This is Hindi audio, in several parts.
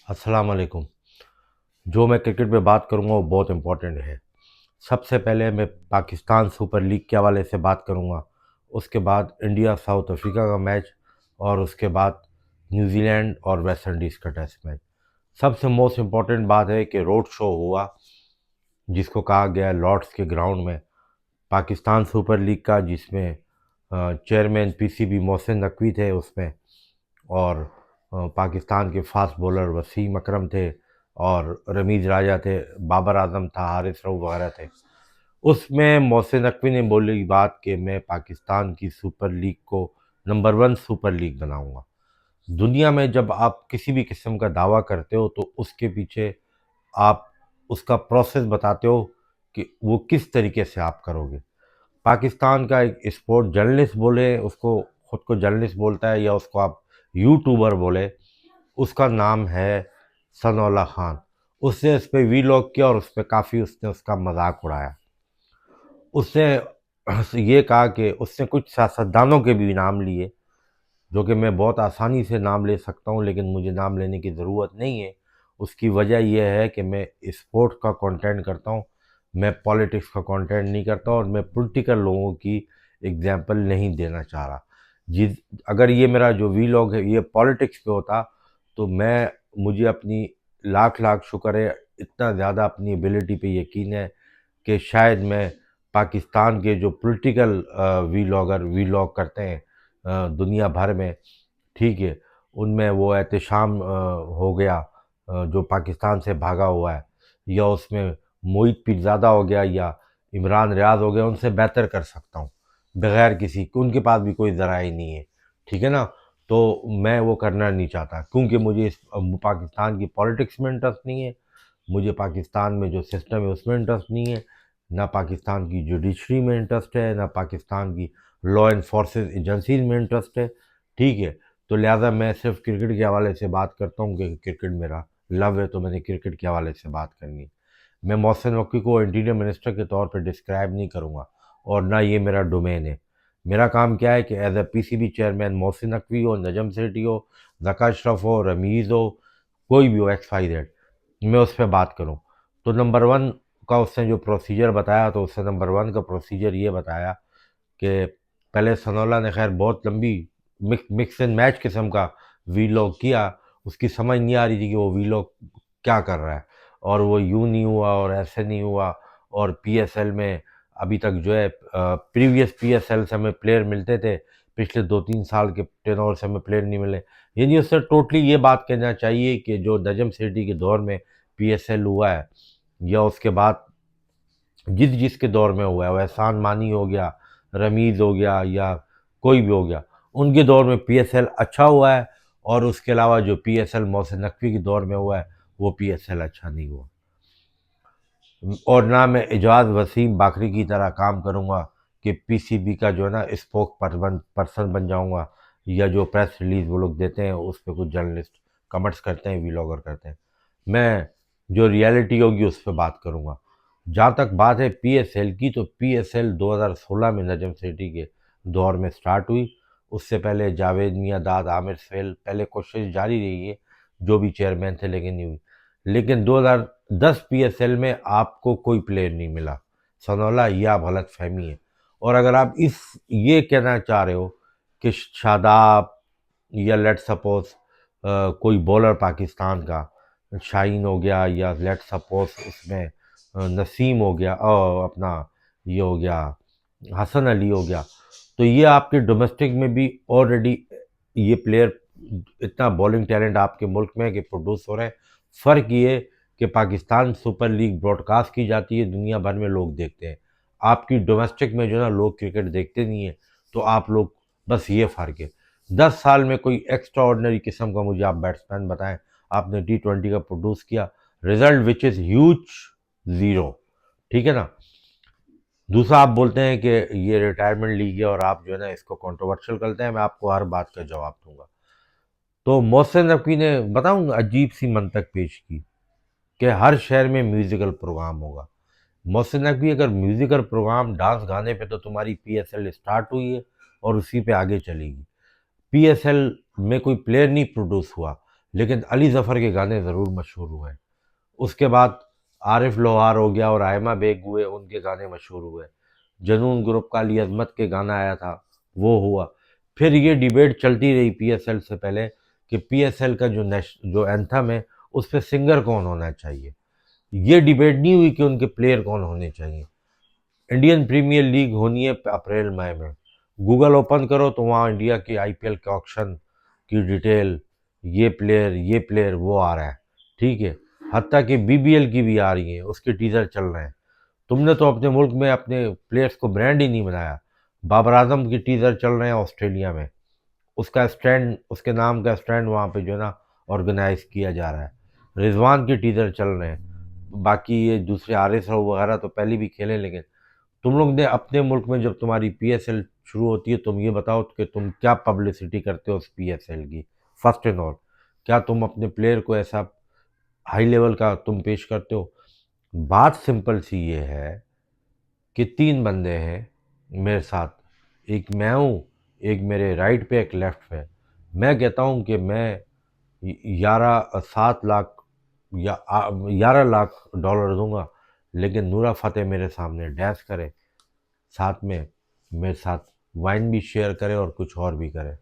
अस्सलाम वालेकुम। जो मैं क्रिकेट पे बात करूँगा वो बहुत इम्पोर्टेंट है। सबसे पहले मैं पाकिस्तान सुपर लीग के हवाले से बात करूँगा, उसके बाद इंडिया साउथ अफ्रीका का मैच और उसके बाद न्यूजीलैंड और वेस्ट इंडीज़ का टेस्ट मैच। सबसे मोस्ट इम्पॉर्टेंट बात है कि रोड शो हुआ जिसको कहा गया लॉर्ड्स के ग्राउंड में पाकिस्तान सुपर लीग का, जिसमें चेयरमैन पीसीबी मोहसिन नकवी थे उसमें, और पाकिस्तान के फास्ट बॉलर वसीम अकरम थे और रमीज़ राजा थे, बाबर आजम था, हारिस रऊफ़ वगैरह थे। उसमें मोहसिन नकवी ने बोली बात कि मैं पाकिस्तान की सुपर लीग को नंबर वन सुपर लीग बनाऊंगा। दुनिया में जब आप किसी भी किस्म का दावा करते हो तो उसके पीछे आप उसका प्रोसेस बताते हो कि वो किस तरीके से आप करोगे। पाकिस्तान का एक स्पोर्ट जर्नलिस्ट बोले, उसको खुद को जर्नलिस्ट बोलता है, या उसको आप यूट्यूबर बोले, उसका नाम है सनौल्ला खान। उसने इस पे वीलॉग किया और उस पर काफ़ी उसने उसका मजाक उड़ाया। उसने ये कहा कि उसने कुछ सियासतदानों के भी नाम लिए, जो कि मैं बहुत आसानी से नाम ले सकता हूँ, लेकिन मुझे नाम लेने की ज़रूरत नहीं है। उसकी वजह यह है कि मैं स्पोर्ट का कंटेंट करता हूँ, मैं पॉलिटिक्स का कंटेंट नहीं करता, और मैं पॉलिटिकल लोगों की एग्जाम्पल नहीं देना चाह रहा। जिस अगर ये मेरा जो वीलॉग है ये पॉलिटिक्स पे होता तो मैं मुझे अपनी लाख लाख शुक्र है, इतना ज़्यादा अपनी एबिलिटी पे यकीन है कि शायद मैं पाकिस्तान के जो पॉलिटिकल वीलॉगर वीलॉग करते हैं दुनिया भर में, ठीक है, उनमें वो एहतशाम हो गया जो पाकिस्तान से भागा हुआ है, या उसमें मोहित पीरज़ादा हो गया, या इमरान रियाज हो गया, उनसे बेहतर कर सकता हूँ बगैर किसी कि उनके पास भी कोई ज़राए नहीं है। ठीक है ना। तो मैं वो करना नहीं चाहता, क्योंकि मुझे इस पाकिस्तान की पॉलिटिक्स में इंटरेस्ट नहीं है, मुझे पाकिस्तान में जो सिस्टम है उसमें इंटरेस्ट नहीं है, ना पाकिस्तान की जुडिशरी में इंटरेस्ट है, ना पाकिस्तान की लॉ एनफोर्सेस एजेंसीज में इंटरेस्ट है। ठीक है। तो लिहाजा मैं सिर्फ क्रिकेट के हवाले से बात करता हूँ कि क्रिकेट मेरा लव है, तो मैंने क्रिकेट के हवाले से बात करनी। मैं मोहसिन नकवी को इंटीरियर मिनिस्टर के तौर पर डिस्क्राइब नहीं करूँगा, और ना ये मेरा डोमेन है। मेरा काम क्या है कि as a PCB chairman Mohsin Naqvi हो, नजम सेठी हो, जका अशरफ हो, रमीज़ हो, कोई भी हो, एक्स वाई जेड, मैं उस पर बात करूँ। तो नंबर वन का उसने जो प्रोसीजर बताया, तो उसने नंबर वन का प्रोसीजर ये बताया कि पहले सनौल्ला ने खैर बहुत लंबी मिक्स एंड मैच किस्म का वीलॉग किया। उसकी समझ नहीं आ रही थी कि वो वीलॉग क्या कर रहा है, और वो यूँ नहीं हुआ और ऐसे नहीं हुआ, और पीएसएल में अभी तक जो है प्रीवियस पीएसएल से हमें प्लेयर मिलते थे, पिछले 2-3 साल के टेनोर से हमें प्लेयर नहीं मिले। यानी उससे टोटली ये बात कहना चाहिए कि जो नजम सेठी के दौर में पीएसएल हुआ है, या उसके बाद जिस जिसके दौर में हुआ है, वो एहसान मानी हो गया, रमीज़ हो गया, या कोई भी हो गया, उनके दौर में पीएसएल अच्छा हुआ है, और उसके अलावा जो पीएसएल मोहसिन नकवी के दौर में हुआ है वो पीएसएल अच्छा नहीं हुआ। और ना मैं एजाज वसीम बाकरी की तरह काम करूँगा कि पीसीबी का जो है ना स्पोक पर्सन बन जाऊँगा, या जो प्रेस रिलीज वो लोग देते हैं उस पर कुछ जर्नलिस्ट कमेंट्स करते हैं, वीलॉगर करते हैं। मैं जो रियलिटी होगी उस पर बात करूँगा। जहाँ तक बात है पीएसएल की, तो पीएसएल 2016 में नजम सेठी के दौर में स्टार्ट हुई। उससे पहले जावेद मियाँदाद, आमिर सुहेल, पहले कोशिश जारी रही है जो भी चेयरमैन थे, लेकिन नहीं हुई। लेकिन 2010 पीएसएल में आपको कोई प्लेयर नहीं मिला। सनौला, ये आप गलत फहमी है। और अगर आप इस ये कहना चाह रहे हो कि शादाब, या लेट सपोज कोई बॉलर पाकिस्तान का शाहीन हो गया, या लेट सपोज उसमें नसीम हो गया, और अपना ये हो गया हसन अली हो गया, तो ये आपके डोमेस्टिक में भी ऑलरेडी ये प्लेयर, इतना बॉलिंग टैलेंट आपके मुल्क में है कि प्रोड्यूस हो रहा है। फ़र्क ये कि पाकिस्तान सुपर लीग ब्रॉडकास्ट की जाती है, दुनिया भर में लोग देखते हैं। आपकी डोमेस्टिक में जो है ना लोग क्रिकेट देखते नहीं है, तो आप लोग, बस ये फ़र्क है। 10 साल में कोई एक्स्ट्रा ऑर्डनरी किस्म का मुझे आप बैट्समैन बताएं, आपने T20 का प्रोड्यूस किया, result which is huge, zero. ठीक है ना। दूसरा, आप बोलते हैं कि ये रिटायरमेंट लीग है और आप जो है ना इसको कंट्रोवर्शियल करते हैं, मैं आपको हर बात का जवाब दूंगा। तो मोहसिन नकवी ने बताऊं अजीब सी मंतक पेश की कि हर शहर में म्यूजिकल प्रोग्राम होगा। मोहसिन नकवी, अगर म्यूजिकल प्रोग्राम डांस गाने पे तो तुम्हारी पीएसएल स्टार्ट हुई है और उसी पे आगे चलेगी। पीएसएल में कोई प्लेयर नहीं प्रोड्यूस हुआ, लेकिन अली ज़फ़र के गाने ज़रूर मशहूर हुए। उसके बाद आरिफ लोहार हो गया और आयमा बेग हुए, उनके गाने मशहूर हुए। जनून ग्रुप का अली अज़मत के गाना आया था, वो हुआ। फिर ये डिबेट चलती रही पीएसएल से पहले कि पीएसएल का जो एंथम है उस पे सिंगर कौन होना चाहिए। ये डिबेट नहीं हुई कि उनके प्लेयर कौन होने चाहिए। इंडियन प्रीमियर लीग होनी है अप्रैल मई में। गूगल ओपन करो तो वहाँ इंडिया की आईपीएल के ऑक्शन की डिटेल, ये प्लेयर वो आ रहा है, ठीक है। हत्ता कि बीबीएल की भी आ रही है, उसके टीजर चल रहे हैं। तुमने तो अपने मुल्क में अपने प्लेयर्स को ब्रांड ही नहीं बनाया। बाबर आजम के टीजर चल रहे हैं ऑस्ट्रेलिया में, उसका स्टैंड, उसके नाम का स्टैंड वहाँ पे जो है ना ऑर्गेनाइज किया जा रहा है। रिजवान के टीजर चल रहे हैं। बाकी ये दूसरे आरिस वगैरह तो पहले भी खेले, लेकिन तुम लोग ने अपने मुल्क में जब तुम्हारी पीएसएल शुरू होती है, तुम ये बताओ कि तुम क्या पब्लिसिटी करते हो उस पीएसएल की। फर्स्ट एंड ऑल, क्या तुम अपने प्लेयर को ऐसा हाई लेवल का तुम पेश करते हो? बात सिंपल सी ये है कि तीन बंदे हैं मेरे साथ, एक मैं हूँ, एक मेरे राइट पे, एक लेफ्ट पे। मैं कहता हूँ कि मैं 7 लाख या 11 लाख डॉलर दूंगा, लेकिन नूरा फतेह मेरे सामने डैश करे, साथ में मेरे साथ वाइन भी शेयर करे और कुछ और भी करे।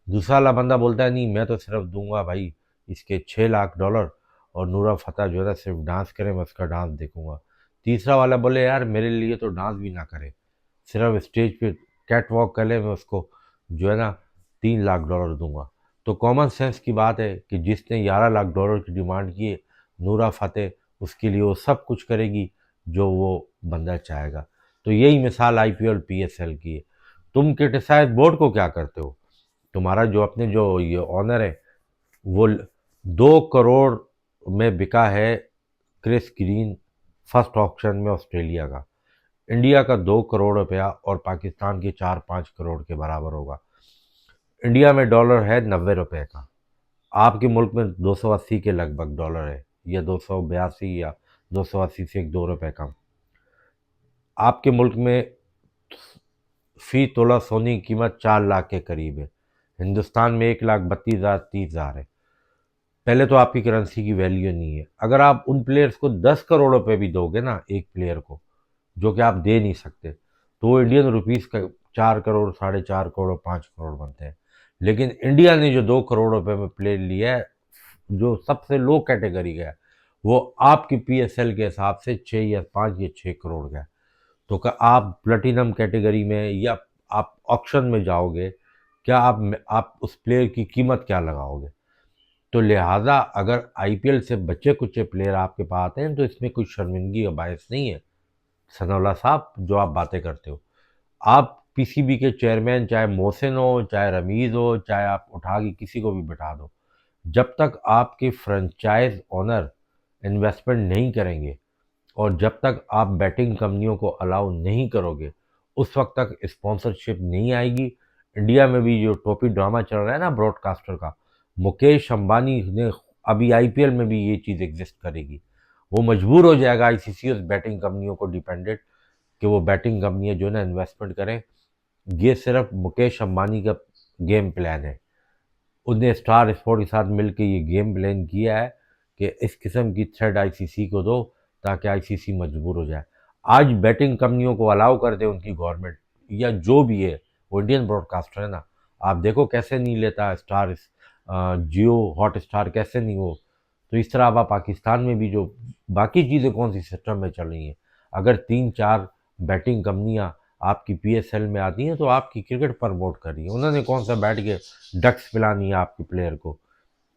दूसरा वाला बंदा बोलता है नहीं, मैं तो सिर्फ दूंगा भाई इसके 6 लाख डॉलर, और नूरा फतेह जो है ना सिर्फ डांस करे, मैं उसका डांस देखूंगा। तीसरा वाला बोले यार मेरे लिए तो डांस भी ना करे, सिर्फ स्टेज पे कैट वॉक कर ले, मैं उसको जो है ना 3 लाख डॉलर दूंगा। तो कॉमन सेंस की बात है कि जिसने 11 लाख डॉलर की डिमांड की है, नूरा फतेह उसके लिए वो सब कुछ करेगी जो वो बंदा चाहेगा। तो यही मिसाल आईपीएल पीएसएल की है। तुम क्रिटिसाइज बोर्ड को क्या करते हो? तुम्हारा जो अपने जो ये ऑनर है वो 2 करोड़ में बिका है, क्रिस ग्रीन, फर्स्ट ऑक्शन में ऑस्ट्रेलिया का। इंडिया का 2 करोड़ रुपया और पाकिस्तान के 4-5 करोड़ के बराबर होगा। इंडिया में डॉलर है 90 रुपये का, आपके मुल्क में 280 के लगभग डॉलर है, या 282 या 280 से 1-2 रुपये कम। आपके मुल्क में फी तोला सोने की कीमत 4 लाख के करीब है। हिंदुस्तान में 1,32,000 30,000 है। पहले तो आपकी करेंसी की वैल्यू नहीं है। अगर आप उन प्लेयर्स को 10 करोड़ रुपए भी दोगे ना एक प्लेयर को, जो कि आप दे नहीं सकते, तो वो इंडियन रुपीस का 4 करोड़, 4.5 करोड़, 5 करोड़ बनते हैं। लेकिन इंडिया ने जो 2 करोड़ रुपए में प्लेयर लिया है, जो सबसे लो कैटेगरी का है, वो आपकी पीएसएल के हिसाब से 6 या 5 या 6 करोड़ का है। तो क्या आप प्लेटिनम कैटेगरी में या आप ऑक्शन में जाओगे, क्या आप उस प्लेयर की कीमत क्या लगाओगे? तो लिहाजा अगर आईपीएल से बच्चे कुचे प्लेयर आपके पास आते हैं तो इसमें कोई शर्मिंदगी और बायस नहीं है। सनौला साहब, जो आप बातें करते हो, आप पीसीबी के चेयरमैन चाहे मोहसिन हो, चाहे रमीज़ हो, चाहे आप उठा के किसी को भी बैठा दो, जब तक आपके फ्रेंचाइज ओनर इन्वेस्टमेंट नहीं करेंगे और जब तक आप बैटिंग कंपनियों को अलाउ नहीं करोगे, उस वक्त तक स्पॉन्सरशिप नहीं आएगी। इंडिया में भी जो टोपी ड्रामा चल रहा है ना ब्रॉडकास्टर का, मुकेश अंबानी ने अभी आईपीएल में भी ये चीज़ एग्जिस्ट करेगी। वो मजबूर हो जाएगा आईसीसी उस बैटिंग कंपनियों को डिपेंडेंट, कि वो बैटिंग कंपनियां जो है ना इन्वेस्टमेंट करें। ये सिर्फ मुकेश अंबानी का गेम प्लान है। उसने स्टार स्पोर्ट के साथ मिलकर ये गेम प्लान किया है कि इस किस्म की थ्रेड आईसीसी को दो, ताकि आईसीसी मजबूर हो जाए। आज बैटिंग कंपनियों को अलाउ कर दे उनकी गवर्नमेंट, या जो भी है, वो इंडियन ब्रॉडकास्टर है ना, आप देखो कैसे नहीं लेता स्टार, जियो हॉट स्टार कैसे नहीं हो। तो इस तरह अब पाकिस्तान में भी जो बाकी चीज़ें कौन सी सिस्टम में चल रही हैं, अगर 3-4 बैटिंग कंपनियां आपकी पीएसएल में आती हैं तो आपकी क्रिकेट प्रमोट कर रही है। उन्होंने कौन सा बैठ के डक्स पिलानी है आपके प्लेयर को,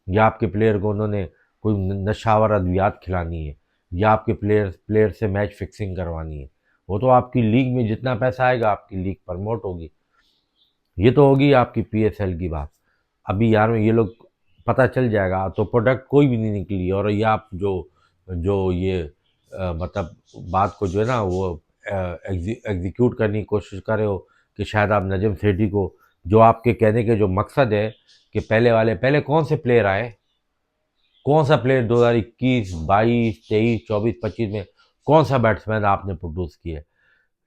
या आपके प्लेयर को उन्होंने कोई नशावर अद्वियात खिलानी है, या आपके प्लेयर से मैच फिक्सिंग करवानी है। वो तो आपकी लीग में जितना पैसा आएगा आपकी लीग प्रमोट होगी। ये तो होगी आपकी पीएसएल की बात। अभी यार ये लोग पता चल जाएगा तो प्रोडक्ट कोई भी नहीं निकली, और ये आप जो जो ये मतलब बात को जो है ना वो एग्जीक्यूट करने की कोशिश कर रहे हो कि शायद आप नजम सेठी को, जो आपके कहने के जो मकसद है कि पहले कौन से प्लेयर आए, कौन सा प्लेयर 2021, 22, 23, 24, 25 में कौन सा बैट्समैन आपने प्रोड्यूस किया?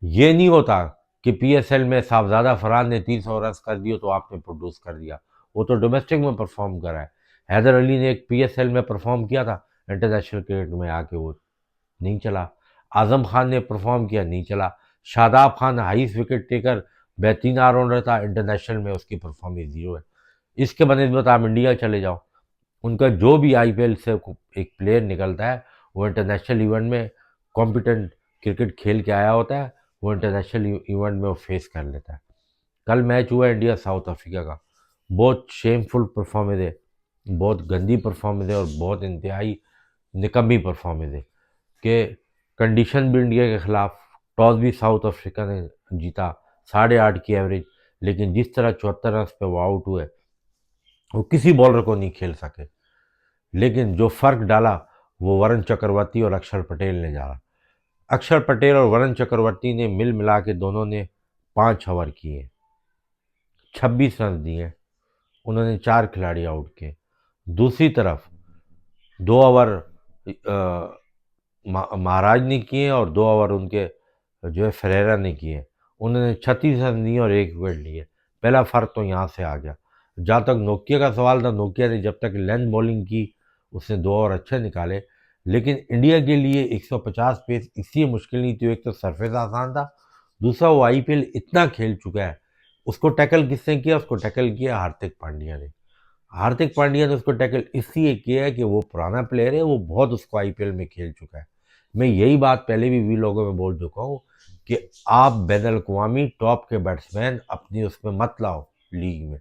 ये नहीं होता कि पीएसएल में साहबजादा फरहान ने 300 रन कर दिए तो आपने प्रोड्यूस कर दिया। वो तो डोमेस्टिक में परफॉर्म करा है। हैदर अली ने एक पीएसएल में परफॉर्म किया था, इंटरनेशनल क्रिकेट में आके वो नहीं चला। आजम खान ने परफॉर्म किया, नहीं चला। Shadab Khan highest wicket taker, बेहतरीन ऑलराउंडर था, इंटरनेशनल में उसकी परफॉर्मेंस जीरो है। इसके बनस्बत आप इंडिया चले जाओ, उनका जो भी आईपीएल से एक प्लेयर निकलता है वो इंटरनेशनल इवेंट में कॉम्पिटेंट क्रिकेट खेल के आया होता है, वो इंटरनेशनल इवेंट में वो फेस कर लेता है। कल मैच हुआ इंडिया साउथ अफ्रीका का, बहुत शेमफुल परफॉर्मेंस है, बहुत गंदी परफॉर्मेंस है और बहुत इंतहाई निकम्मी परफॉर्मेंस है कि कंडीशन भी इंडिया के खिलाफ, टॉस भी साउथ अफ्रीका ने जीता, 8.5 की एवरेज, लेकिन जिस तरह 74 रन पे वो आउट हुए, वो किसी बॉलर को नहीं खेल सके। लेकिन जो फर्क डाला वो वरुण चक्रवर्ती और अक्षर पटेल ने डाला। अक्षर पटेल और वरुण चक्रवर्ती ने मिल मिला के दोनों ने 5 ओवर किए, 26 रन दिए, उन्होंने 4 खिलाड़ी आउट किए। दूसरी तरफ 2 ओवर महाराज ने किए और 2 ओवर उनके जो है फरेरा ने किए, उन्होंने 36 रन दिए और 1 विकेट लिए। पहला फ़र्क तो यहाँ से आ गया। जहाँ तक नोकिया का सवाल था, नोकिया ने जब तक लेंथ बॉलिंग की उसने 2 ओवर अच्छे निकाले, लेकिन इंडिया के लिए 150 पेस इसलिए मुश्किल नहीं थी, एक तो सरफेस आसान था, दूसरा वो आईपीएल इतना खेल चुका है। उसको टैकल किसने किया? उसको टैकल किया हार्दिक पांड्या ने। हार्दिक पांड्या ने उसको टैकल इसलिए किया है कि वो पुराना प्लेयर है, वो बहुत उसको आईपीएल में खेल चुका है। मैं यही बात पहले भी लोगों में बोल चुका हूँ कि आप बैनुल अक़वामी टॉप के बैट्समैन अपनी उसमें मत लाओ लीग में।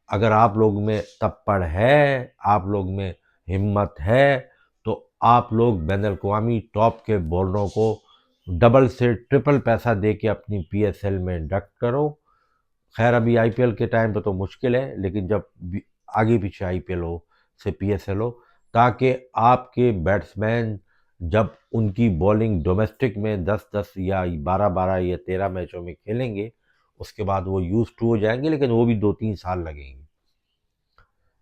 अगर आप लोग में तप्पड़ है, आप लोग में हिम्मत है, तो आप लोग बैनुल अक़वामी टॉप के बॉलरों को डबल से ट्रिपल पैसा दे के अपनी पीएसएल में इंडक्ट करो। खैर अभी आईपीएल के टाइम पे तो मुश्किल है, लेकिन जब आगे पीछे आईपीएल हो से पीएसएल हो, ताकि आपके बैट्समैन जब उनकी बॉलिंग डोमेस्टिक में 10-10 या 12-12 या 13 मैचों में खेलेंगे, उसके बाद वो यूज टू हो जाएंगे, लेकिन वो भी 2-3 साल लगेंगे।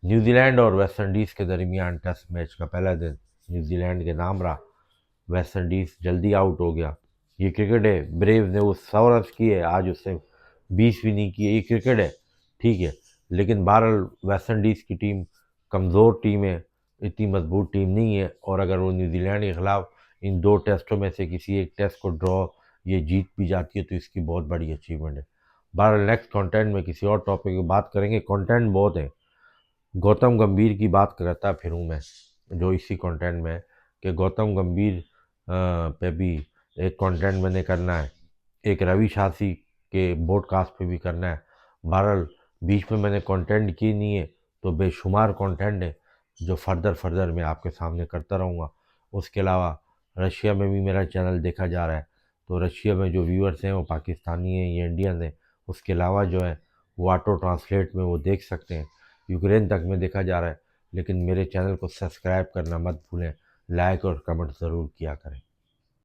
न्यूजीलैंड और वेस्ट इंडीज़ के दरमियान टेस्ट मैच का पहला दिन न्यूजीलैंड के नाम रहा, वेस्ट इंडीज़ जल्दी आउट हो गया। ये क्रिकेट है, ब्रेव ने वो 100 रन किए, आज उससे 20 भी नहीं किए, ये क्रिकेट है, ठीक है। लेकिन बहरहाल वेस्ट इंडीज़ की टीम कमज़ोर टीम है, इतनी मजबूत टीम नहीं है, और अगर वो न्यूजीलैंड के ख़िलाफ़ इन 2 टेस्टों में से किसी एक टेस्ट को ड्रॉ ये जीत भी जाती है तो इसकी बहुत बड़ी अचीवमेंट है। बहरहाल नेक्स्ट कंटेंट में किसी और टॉपिक की बात करेंगे, कंटेंट बहुत है। गौतम गंभीर की बात करता फिरूँ मैं, जो इसी कंटेंट में है कि गौतम गंभीर पे भी एक कंटेंट मैंने करना है, एक रवि शास्त्री के पॉडकास्ट पे भी करना है। बहरहाल बीच में मैंने कंटेंट की नहीं है, तो बेशुमार कंटेंट है जो फर्दर मैं आपके सामने करता रहूँगा। उसके अलावा रशिया में भी मेरा चैनल देखा जा रहा है, तो रशिया में जो व्यूअर्स हैं वो पाकिस्तानी हैं या इंडियन हैं, उसके अलावा जो है वो ऑटो ट्रांसलेट में वो देख सकते हैं। यूक्रेन तक में देखा जा रहा है, लेकिन मेरे चैनल को सब्सक्राइब करना मत भूलें, लाइक और कमेंट ज़रूर किया करें।